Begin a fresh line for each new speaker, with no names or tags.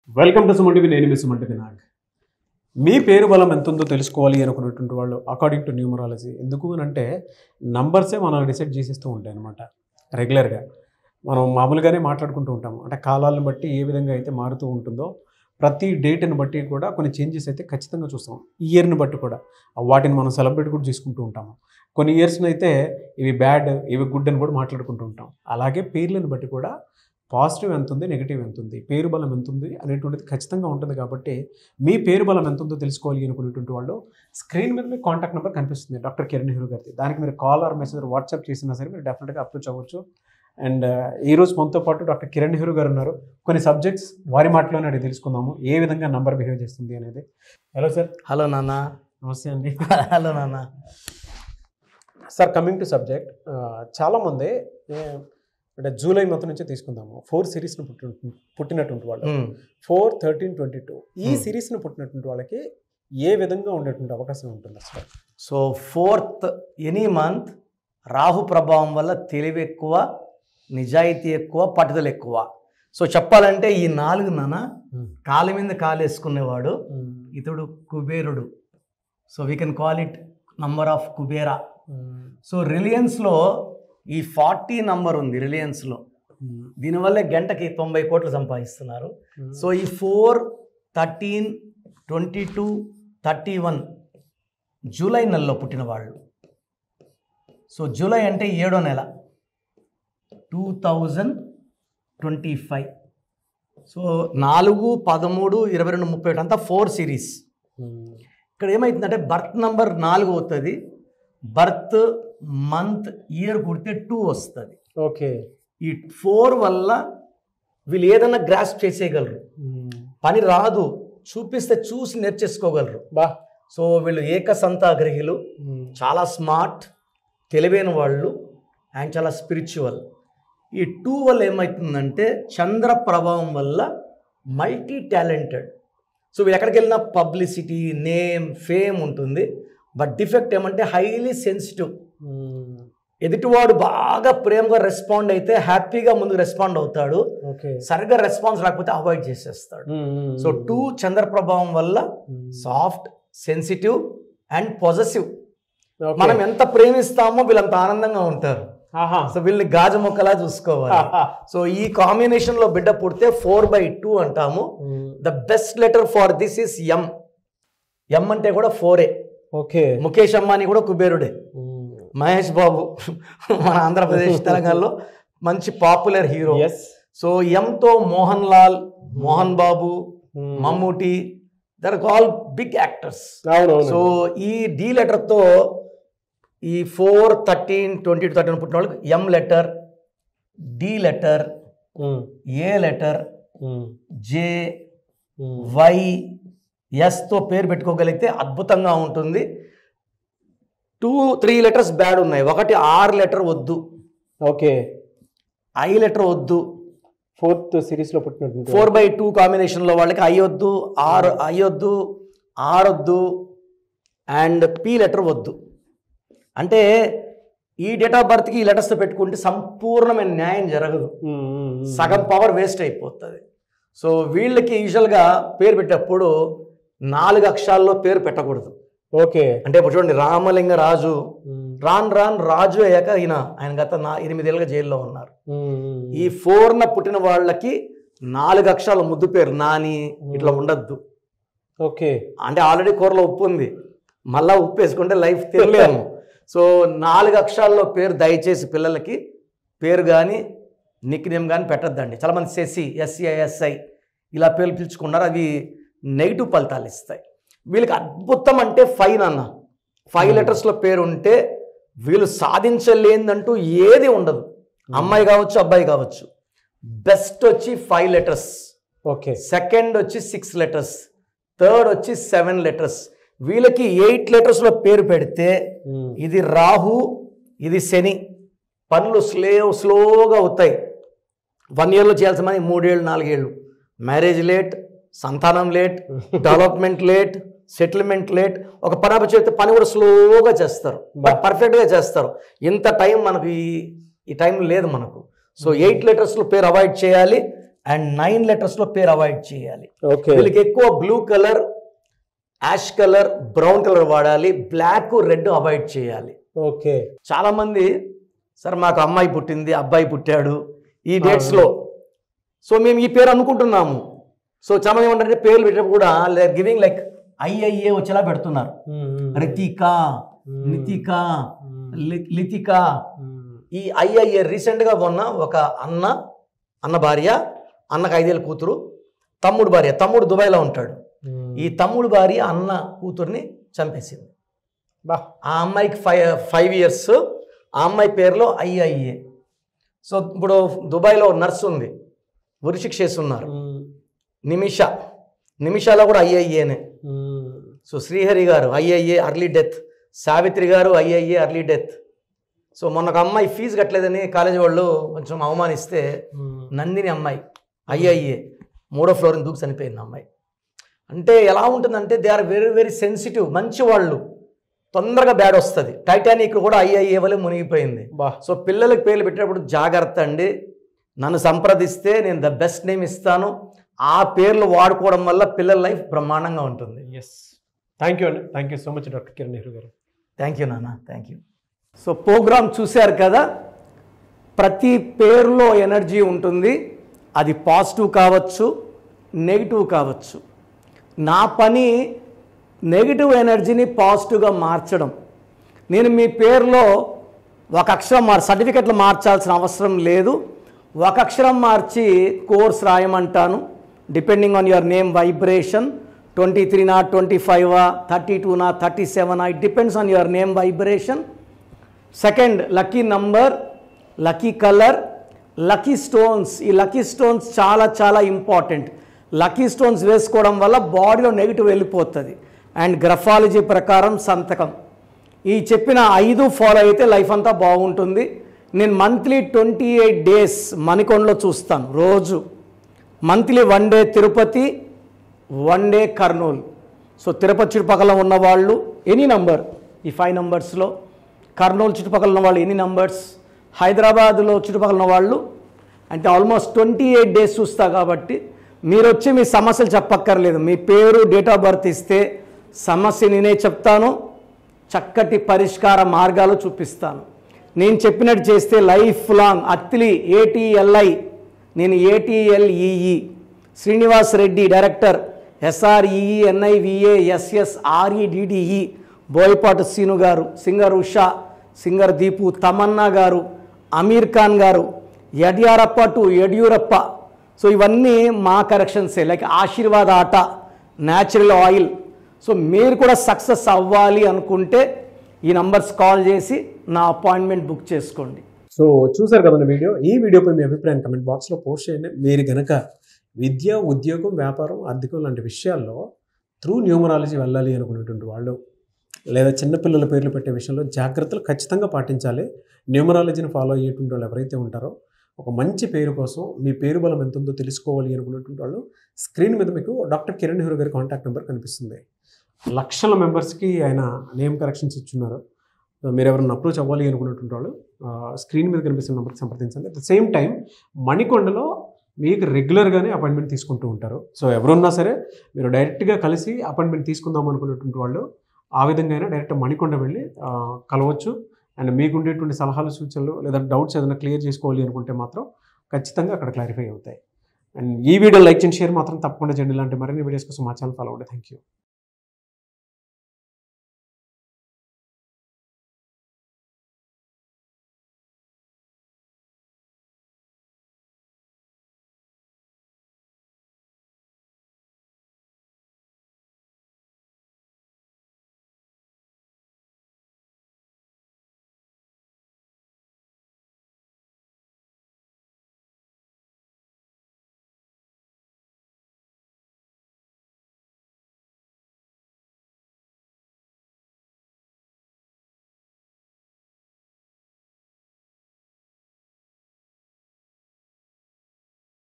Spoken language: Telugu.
Welcome to Suman TV. నేను మీ సుమన్ టీవీ నాగ్. మీ పేరు బలం ఎంత ఉందో తెలుసుకోవాలి అనుకున్నటువంటి వాళ్ళు అకార్డింగ్ టు న్యూమరాలజీ ఎందుకు అని అంటే నంబర్సే మనం డిసైడ్ చేసేస్తూ ఉంటాయి అనమాట. రెగ్యులర్గా మనం మామూలుగానే మాట్లాడుకుంటూ ఉంటాము. అంటే కాలాలను బట్టి ఏ విధంగా అయితే మారుతూ ఉంటుందో ప్రతి డేట్ని బట్టి కూడా కొన్ని చేంజెస్ అయితే ఖచ్చితంగా చూస్తాం. ఇయర్ని బట్టి కూడా వాటిని మనం సెలబ్రేట్ కూడా చేసుకుంటూ ఉంటాము. కొన్ని ఇయర్స్ని అయితే ఇవి బ్యాడ్, ఇవి గుడ్ అని కూడా మాట్లాడుకుంటూ ఉంటాం. అలాగే పేర్లను బట్టి కూడా పాజిటివ్ ఎంత ఉంది, నెగిటివ్ ఎంత ఉంది, పేరు బలం ఎంత ఉంది అనేటువంటిది ఖచ్చితంగా ఉంటుంది. కాబట్టి మీ పేరు బలం ఎంత ఉందో తెలుసుకోవాలి అనుకునేటువంటి వాళ్ళు స్క్రీన్ మీద మీ కాంటాక్ట్ నెంబర్ కనిపిస్తుంది, డాక్టర్ కిరణ్ నెహ్రూ గారిది. దానికి మీరు కాల్ ఆర్ మెసేజ్ వాట్సాప్ చేసినా సరే మీరు డెఫినెట్గా అప్రోచ్ అవ్వచ్చు. అండ్ ఈరోజు మనతో పాటు డాక్టర్ కిరణ్ నెహ్రూ గారు ఉన్నారు. కొన్ని సబ్జెక్ట్స్ వారి మాటలోనే అడిగి తెలుసుకుందాము ఏ విధంగా నంబర్ బిహేవ్ చేస్తుంది అనేది. Hello sir.
హలో నాన్న.
నమస్తే అండి.
హలో నాన్న.
సార్, కమింగ్ టు సబ్జెక్ట్, చాలామంది అంటే జూలై మొత్తం నుంచి తీసుకుందాము 4 సిరీస్ను పుట్టినటువంటి వాళ్ళు 4, 13, 22 ఈ సిరీస్ను పుట్టినటువంటి వాళ్ళకి ఏ విధంగా ఉండేటువంటి అవకాశం ఉంటుంది అసలు?
So 4th any month Rahu ప్రభావం వల్ల తెలివి ఎక్కువ, నిజాయితీ ఎక్కువ, పట్టుదల ఎక్కువ. సో చెప్పాలంటే ఈ 4 నాన్న కాలు మీద కాలు వేసుకునేవాడు ఇతడు కుబేరుడు. So we can call it number of Kubera. సో రిలయన్స్లో ఈ 40 నంబర్ ఉంది రిలయన్స్లో. దీనివల్లే గంటకి 90 కోట్లు సంపాదిస్తున్నారు. సో ఈ 4, 13, 22, 31 జూలై నెలలో పుట్టిన వాళ్ళు. సో జూలై అంటే 7వ నెల 2025. సో 4, 13, 22, 31 అంతా 4 సిరీస్. ఇక్కడ ఏమవుతుందంటే బర్త్ నంబర్ 4 అవుతుంది, బర్త్ మంత్ ఇయర్ పుడితే 2 వస్తుంది.
ఓకే.
ఈ 4 వల్ల వీళ్ళు ఏదన్నా గ్రాస్ప్ చేసేయగలరు. పని రాదు, చూపిస్తే చూసి నేర్చేసుకోగలరు. సో వీళ్ళు ఏకసంతాగ్రహులు, చాలా స్మార్ట్, తెలివైన వాళ్ళు అండ్ చాలా స్పిరిచువల్. ఈ 2 వల్ల ఏమవుతుందంటే చంద్ర ప్రభావం వల్ల మల్టీ టాలెంటెడ్. సో వీళ్ళు ఎక్కడికి వెళ్ళినా పబ్లిసిటీ, నేమ్, ఫేమ్ ఉంటుంది. బట్ డిఫెక్ట్ ఏమంటే హైలీ సెన్సిటివ్. ఎదుటివాడు బాగా ప్రేమగా రెస్పాండ్ అయితే హ్యాపీగా ముందుకు రెస్పాండ్ అవుతాడు, సరిగ్గా రెస్పాన్స్ రాకపోతే అవాయిడ్ చేసేస్తాడు. సో 2 చంద్ర ప్రభావం వల్ల సాఫ్ట్, సెన్సిటివ్ అండ్ పొజెసివ్. మనం ఎంత ప్రేమిస్తామో వీళ్ళంత ఆనందంగా ఉంటారు. సో వీళ్ళని గాజు మొక్కలా చూసుకోవాలి. సో ఈ కాంబినేషన్ లో బిడ్డ పుడితే 4/2 అంటాము. The best letter for this is M. M అంటే కూడా 4.
ఓకే.
ముఖేష్ అంబానీ కూడా కుబేరుడే. మహేష్ బాబు మన ఆంధ్రప్రదేశ్ తెలంగాణలో మంచి పాపులర్ హీరో. సో ఎంతో Mohan Lal, Mohan Babu, Mammootty, there all big actors. So ఈ డి లెటర్తో ఈ 4, 13, 22, 31 పుట్టిన వాళ్ళకి M letter, D letter, A letter, J, Y, ఎస్తో పేరు పెట్టుకోగలిగితే అద్భుతంగా ఉంటుంది. 2, 3 లెటర్స్ బ్యాడ్ ఉన్నాయి. ఒకటి ఆర్ లెటర్ వద్దు.
ఓకే.
ఐ లెటర్ వద్దు.
4th సిరీస్లో పుట్టినట్టు
4/2 కాంబినేషన్లో వాళ్ళకి ఐ వద్దు, ఐ వద్దు, ఆర్ వద్దు అండ్ పి లెటర్ వద్దు. అంటే ఈ డేట్ ఆఫ్ బర్త్కి ఈ లెటర్స్తో పెట్టుకుంటే సంపూర్ణమైన న్యాయం జరగదు, సగం పవర్ వేస్ట్ అయిపోతుంది. సో వీళ్ళకి యూజువల్గా పేరు పెట్టేటప్పుడు 4 అక్షరాల్లో పేరు పెట్టకూడదు.
ఓకే.
అంటే ఇప్పుడు చూడండి, రామలింగ రాజు, రాన్ రాజు అయ్యాక ఆయన గత 8 ఏళ్ళుగా జైల్లో ఉన్నారు. ఈ 4న పుట్టిన వాళ్ళకి 4 అక్షరాల ముద్దు పేరు నాని ఇట్లా ఉండద్దు.
ఓకే. అంటే
ఆల్రెడీ కూరలో ఉప్పు ఉంది, మళ్ళా ఉప్పు వేసుకుంటే లైఫ్ తినలేము. సో 4 అక్షరాల్లో పేరు దయచేసి పిల్లలకి పేరు కానీ నిక్ నేమ్ కానీ పెట్టద్దండి. చాలామంది శశి, SCISI ఇలా పేర్లు పిలుచుకున్నారు, అవి నెగిటివ్ ఫలితాలు ఇస్తాయి. వీళ్ళకి అద్భుతం అంటే 5 నాన్న. 5 లెటర్స్లో పేరు ఉంటే వీళ్ళు సాధించలేదంటూ ఏది ఉండదు. అమ్మాయి కావచ్చు, అబ్బాయి కావచ్చు. బెస్ట్ వచ్చి 5 లెటర్స్.
ఓకే.
సెకండ్ వచ్చి 6 లెటర్స్, థర్డ్ వచ్చి 7 లెటర్స్. వీళ్ళకి 8 లెటర్స్లో పేరు పెడితే ఇది రాహు, ఇది శని. పనులు స్లోగా అవుతాయి. 1 ఇయర్లో చేయాల్సిన పని 3 ఏళ్ళు, 4 ఏళ్ళు. మ్యారేజ్ లేట్, సంతానం late, development late, settlement late. ఒక పని చేస్తే పని కూడా స్లోగా చేస్తారు, బట్ పర్ఫెక్ట్గా చేస్తారు. ఇంత టైం మనకు ఈ టైం లేదు మనకు. సో 8 లెటర్స్లో పేరు అవాయిడ్ చేయాలి. అండ్ 9 లెటర్స్లో పేరు అవాయిడ్ చేయాలి.
ఓకే.
వీళ్ళకి ఎక్కువ blue colour, ash colour, brown colour వాడాలి. బ్లాక్, రెడ్ అవాయిడ్ చేయాలి.
ఓకే.
చాలామంది సార్ మాకు అమ్మాయి పుట్టింది, అబ్బాయి పుట్టాడు ఈ డేట్స్లో, సో మేము ఈ పేరు అనుకుంటున్నాము. సో చాలామంది ఏమంటారంటే పేర్లు పెట్టినప్పుడు కూడా గివింగ్ లైక్ ఐఐఏ వచ్చేలా పెడుతున్నారు. రితిక, నితిక, లితిక. ఈ ఐఐఏ రీసెంట్గా ఉన్న ఒక అన్న భార్య, అన్నకు 5 ఏళ్ళ కూతురు, తమ్ముడు భార్య, తమ్ముడు దుబాయ్లో ఉంటాడు. ఈ తమ్ముడు భార్య అన్న కూతుర్ని చంపేసింది. ఆ అమ్మాయికి 5 years, ఆ అమ్మాయి పేరులో ఐఐఏ. సో ఇప్పుడు దుబాయ్లో నర్సు ఉంది, ఉరిశిక్ష చేస్తున్నారు. నిమిషాలో కూడా ఐఐఏనే. సో శ్రీహరి గారు ఐఐఏ అర్లీ డెత్, సావిత్రి గారు ఐఐఏ అర్లీ డెత్. సో మొన్న ఒక అమ్మాయి ఫీజు కట్టలేదని కాలేజీ వాళ్ళు కొంచెం అవమానిస్తే నందిని అమ్మాయి ఐఐఏ 3వ ఫ్లోర్ దూకి చనిపోయింది అమ్మాయి. అంటే ఎలా ఉంటుందంటే they are very very sensitive, మంచి వాళ్ళు, తొందరగా బ్యాడ్ వస్తుంది. టైటానిక్ కూడా ఐఐఏ వల్ల మునిగిపోయింది. సో పిల్లలకి పేర్లు పెట్టినప్పుడు జాగ్రత్త అండి. నన్ను సంప్రదిస్తే నేను ద బెస్ట్ నేమ్ ఇస్తాను. ఆ పేర్లు వాడుకోవడం వల్ల పిల్లల లైఫ్ బ్రహ్మాండంగా ఉంటుంది.
ఎస్, థ్యాంక్ యూ అండి. Thank you so much doctor Kiran Nehru గారు.
థ్యాంక్ యూ నాన్న, థ్యాంక్ యూ. సో ప్రోగ్రామ్ చూశారు కదా, ప్రతి పేరులో ఎనర్జీ ఉంటుంది. అది పాజిటివ్ కావచ్చు, నెగిటివ్ కావచ్చు. నా పని నెగిటివ్ ఎనర్జీని పాజిటివ్గా మార్చడం. నేను మీ పేరులో ఒక అక్షరం సర్టిఫికెట్లు మార్చాల్సిన అవసరం లేదు. ఒక అక్షరం మార్చి కోర్స్ రాయమంటాను. Depending on your name vibration, 23 25 32 37, it depends on your name vibration. Second, lucky number, lucky colour, lucky stones. ఈ లక్కీ స్టోన్స్ చాలా చాలా ఇంపార్టెంట్. లక్కీ స్టోన్స్ వేసుకోవడం వల్ల బాడీలో నెగిటివ్ వెళ్ళిపోతుంది. అండ్ గ్రఫాలజీ ప్రకారం సంతకం. ఈ చెప్పిన 5 ఫాలో అయితే లైఫ్ అంతా బాగుంటుంది. నేను మంత్లీ 28 days మణికొండలో చూస్తాను రోజు. Monthly 1 day Tirupati, 1 day Kurnool. So Tirupati చుట్టుపక్కల ఉన్నవాళ్ళు ఎనీ నంబర్, ఈ 5 numbers-లో, కర్నూలు చుట్టుపక్కల ఉన్న వాళ్ళు ఎనీ నంబర్స్, హైదరాబాద్లో చుట్టుపక్కల ఉన్న వాళ్ళు, అంటే ఆల్మోస్ట్ 28 days చూస్తా. కాబట్టి మీరు వచ్చి మీ సమస్యలు చెప్పక్కర్లేదు. మీ పేరు, డేట్ ఆఫ్ బర్త్ ఇస్తే సమస్య నేనే చెప్తాను, చక్కటి పరిష్కార మార్గాలు చూపిస్తాను. నేను చెప్పినట్టు చేస్తే లైఫ్ లాంగ్. అత్తిలి ATLI, నేను ATLEE, Srinivas Reddy director, SREENIVASSREDDE, Boyapati Seenu గారు, సింగర్ ఉషా, సింగర్ దీపు, తమన్నా గారు, అమీర్ ఖాన్ గారు, యడ్యారప్ప టు యడ్యూరప్ప. సో ఇవన్నీ మా కరెక్షన్సే. లైక్ ఆశీర్వాద ఆట, న్యాచురల్ ఆయిల్. సో మీరు కూడా సక్సెస్ అవ్వాలి అనుకుంటే ఈ నంబర్స్ కాల్ చేసి నా అపాయింట్మెంట్ బుక్ చేసుకోండి.
సో చూసారు కదండి వీడియో. ఈ వీడియోపై మీ అభిప్రాయం కమెంట్ బాక్స్లో పోస్ట్ చేయండి. మీరు కనుక విద్య, ఉద్యోగం, వ్యాపారం, ఆర్థికం లాంటి విషయాల్లో త్రూ న్యూమరాలజీ వెళ్ళాలి అనుకునేటువంటి వాళ్ళు, లేదా చిన్నపిల్లల పేర్లు పెట్టే విషయంలో జాగ్రత్తలు ఖచ్చితంగా పాటించాలి. న్యూమరాలజీని ఫాలో అయ్యేటువంటి వాళ్ళు ఎవరైతే ఉంటారో, ఒక మంచి పేరు కోసం మీ పేరు బలం ఎంత ఉందో తెలుసుకోవాలి అనుకునేటువంటి వాళ్ళు, స్క్రీన్ మీద మీకు డాక్టర్ కిరణ్ నెహ్రూ గారి కాంటాక్ట్ నెంబర్ కనిపిస్తుంది. లక్షల మెంబర్స్కి ఆయన నేమ్ కరెక్షన్స్ ఇచ్చున్నారు. మీరు ఎవరైనా అప్రోచ్ అవ్వాలి అనుకునేటువంటి వాళ్ళు స్క్రీన్ మీద కనిపిస్తున్న నెంబర్కి సంప్రదించండి. అట్ ద సేమ్ టైం మణికొండలో మీకు రెగ్యులర్గానే అపాయింట్మెంట్ తీసుకుంటూ ఉంటారు. సో ఎవరున్నా సరే మీరు డైరెక్ట్గా కలిసి అపాయింట్మెంట్ తీసుకుందాం అనుకునేటువంటి వాళ్ళు ఆ విధంగా అయినా డైరెక్ట్ మణికొండ వెళ్ళి కలవచ్చు. అండ్ మీకు ఉండేటువంటి సలహాలు, సూచనలు లేదా డౌట్స్ ఏదైనా క్లియర్ చేసుకోవాలి అనుకుంటే మాత్రం ఖచ్చితంగా అక్కడ క్లారిఫై అవుతాయి. అండ్ ఈ వీడియో లైక్ చేయండి, షేర్ మాత్రం తప్పకుండా చేయండి. ఇలాంటి మరిన్ని వీడియోస్ కోసం మా ఛానల్ ఫాలో అవ్వండి. Thank you.